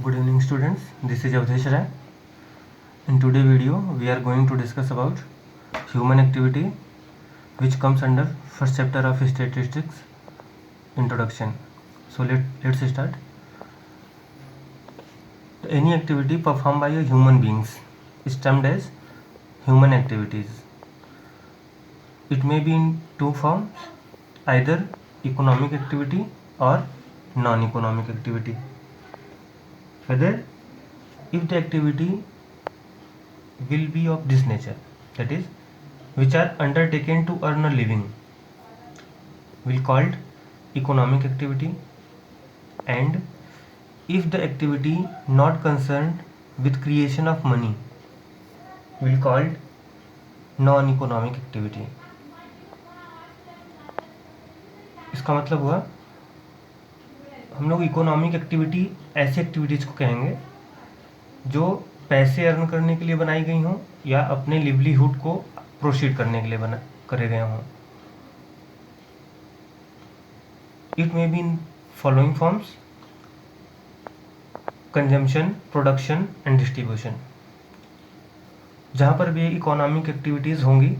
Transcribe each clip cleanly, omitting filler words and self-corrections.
Good evening students, this is Avdesh Rai. In today's video we are going to discuss about human activity which comes under first chapter of statistics introduction. So let's start. Any activity performed by a human beings is termed as human activities. It may be in two forms, either economic activity or non-economic activity. Whether if the activity will be of this nature, that is, which are undertaken to earn a living, will called economic activity, and if the activity not concerned with creation of money will called non-economic activity. इसका मतलब हुआ हम लोग economic activity ऐसी activities को कहेंगे जो पैसे अर्न करने के लिए बनाई गई हों या अपने लिवलीहुड को प्रोसीड करने के लिए करे गए हों. It may be in following forms: consumption, production and distribution. जहाँ पर भी इकोनॉमिक एक्टिविटीज़ होंगी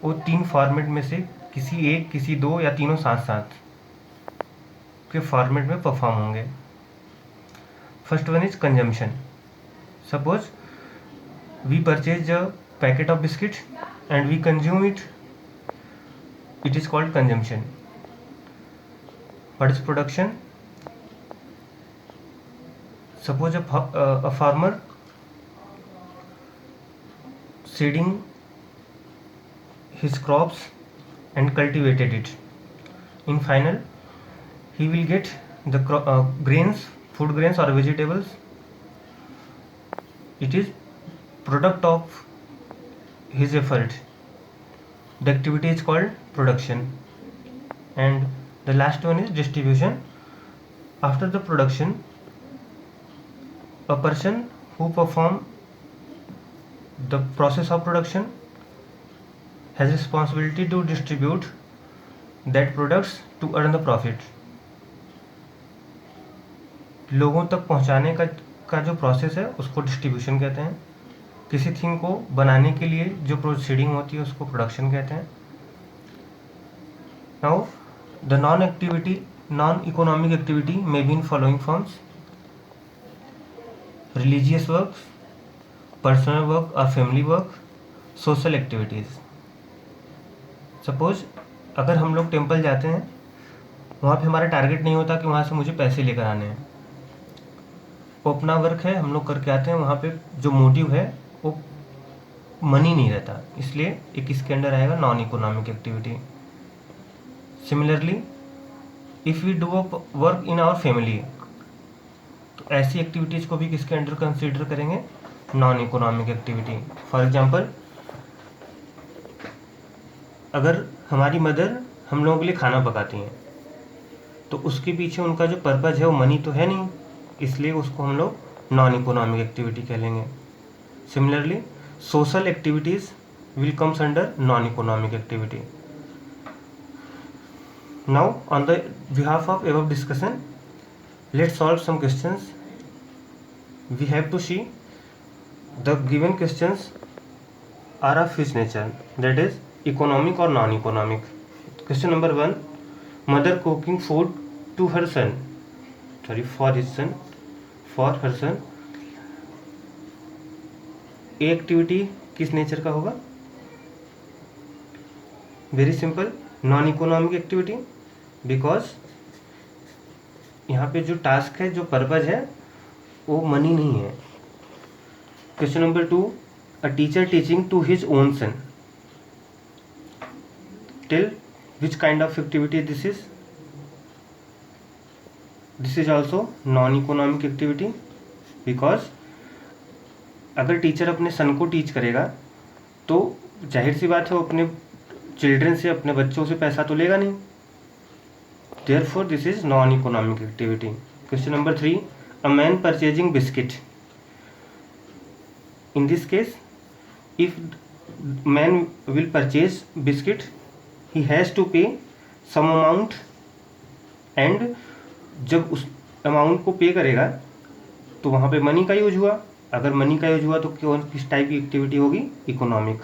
वो तीन फॉर्मेट में से किसी एक, किसी दो या तीनों साथ साथ के फॉर्मेट में परफॉर्म होंगे. First one is consumption. Suppose we purchase a packet of biscuit and we consume it, it is called consumption. What is production? Suppose a farmer seeding his crops and cultivated it. In final, he will get the grains, food grains or vegetables. It is product of his effort. The activity is called production. And the last one is distribution. After the production, a person who perform the process of production has responsibility to distribute that products to earn the profit. लोगों तक पहुंचाने का जो process है उसको distribution कहते हैं. किसी थिंग को बनाने के लिए जो प्रोसीडिंग होती है उसको प्रोडक्शन कहते हैं. Now the non economic activity may be in following forms: religious work, personal work or family work, social activities. Suppose अगर हम लोग टेम्पल जाते हैं, वहाँ पे हमारा टारगेट नहीं होता कि वहाँ से मुझे पैसे लेकर आने हैं. वो अपना वर्क है, हम लोग करके आते हैं. वहाँ पे जो मोटिव है वो मनी नहीं रहता, इसलिए एक इसके अंडर आएगा non economic activity. Similarly if we do a work in our family, तो ऐसी एक्टिविटीज़ को भी किसके अंडर कंसीडर करेंगे? Non economic activity. For example, अगर हमारी मदर हम लोगों के लिए खाना पकाती हैं तो उसके पीछे उनका जो पर्पज़ है वो मनी तो है नहीं, इसलिए उसको हम लोग नॉन इकोनॉमिक एक्टिविटी कह लेंगे. Similarly social activities will comes under non economic activity. Now on the behalf of above discussion, let's solve some questions. We have to see the given questions are of which nature, that is economic or non-economic. Question number 1: mother cooking food to her son, for her son. ये activity किस nature का होगा? Very simple, non economic activity, because यहाँ पे जो task है, जो purpose है, वो मनी नहीं है. Question number 2: a teacher teaching to his own son. Till which kind of activity this is? This is also non economic activity, because अगर टीचर अपने सन को टीच करेगा तो जाहिर सी बात है वो अपने चिल्ड्रन से, अपने बच्चों से पैसा तो लेगा नहीं. Therefore, this is non-economic activity. Question number 3: a man purchasing biscuit. In this case, if man will purchase biscuit, he has to pay some amount, and जब उस अमाउंट को पे करेगा तो वहाँ पे मनी का यूज हुआ। अगर मनी का यूज हुआ तो किस टाइप की एक्टिविटी होगी? Economic.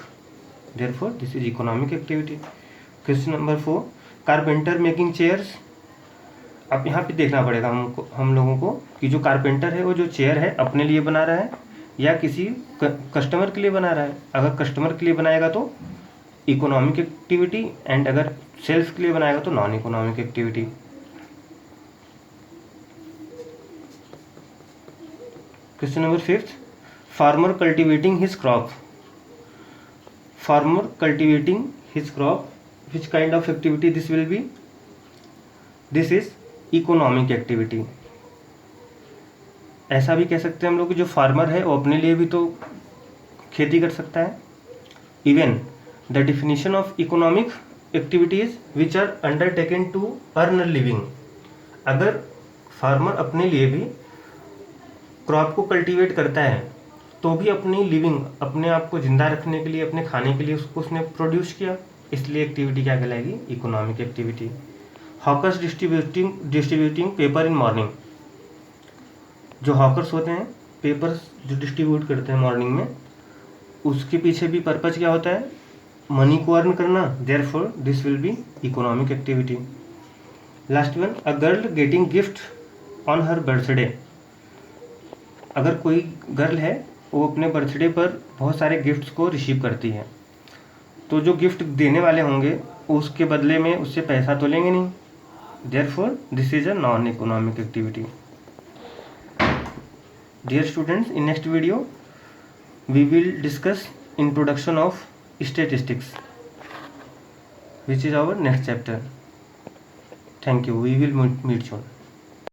Therefore this is economic activity. Question number 4, carpenter making chairs. अब यहाँ पे देखना पड़ेगा हम लोगों को कि जो कारपेंटर है वो जो चेयर है अपने लिए बना रहा है या किसी कस्टमर के लिए बना रहा है। अगर कस्टमर के लिए बनाएगा तो इकोनॉमिक एक्टिविटी, एंड अगर सेल्स के लिए बनाएगा तो non economic activity. Question number 5, farmer cultivating his crop. Farmer cultivating his crop, which kind of activity this will be? This is economic activity. ऐसा भी कह सकते हैं हम लोग कि जो फार्मर है वो अपने लिए भी तो खेती कर सकता है। Even the definition of economic activities which are undertaken to earn a living. अगर फार्मर अपने लिए भी क्रॉप को कल्टीवेट करता है तो भी अपनी लिविंग, अपने आप को जिंदा रखने के लिए, अपने खाने के लिए उसको उसने प्रोड्यूस किया, इसलिए एक्टिविटी क्या कहलाएगी? Economic activity. Hawkers distributing paper in morning. जो हॉकर्स होते हैं, पेपर्स जो डिस्ट्रीब्यूट करते हैं मॉर्निंग में, उसके पीछे भी पर्पज क्या होता है? मनी को अर्न करना। Therefore this will be economic activity. Last one, a girl getting gift on her birthday. अगर कोई गर्ल है वो अपने बर्थडे पर बहुत सारे गिफ्ट्स को रिसीव करती है, तो जो गिफ्ट देने वाले होंगे उसके बदले में उससे पैसा तो लेंगे नहीं। Therefore, this is a non-economic activity. Dear students, in next video, we will discuss introduction of statistics, which is our next chapter. Thank you. We will meet soon.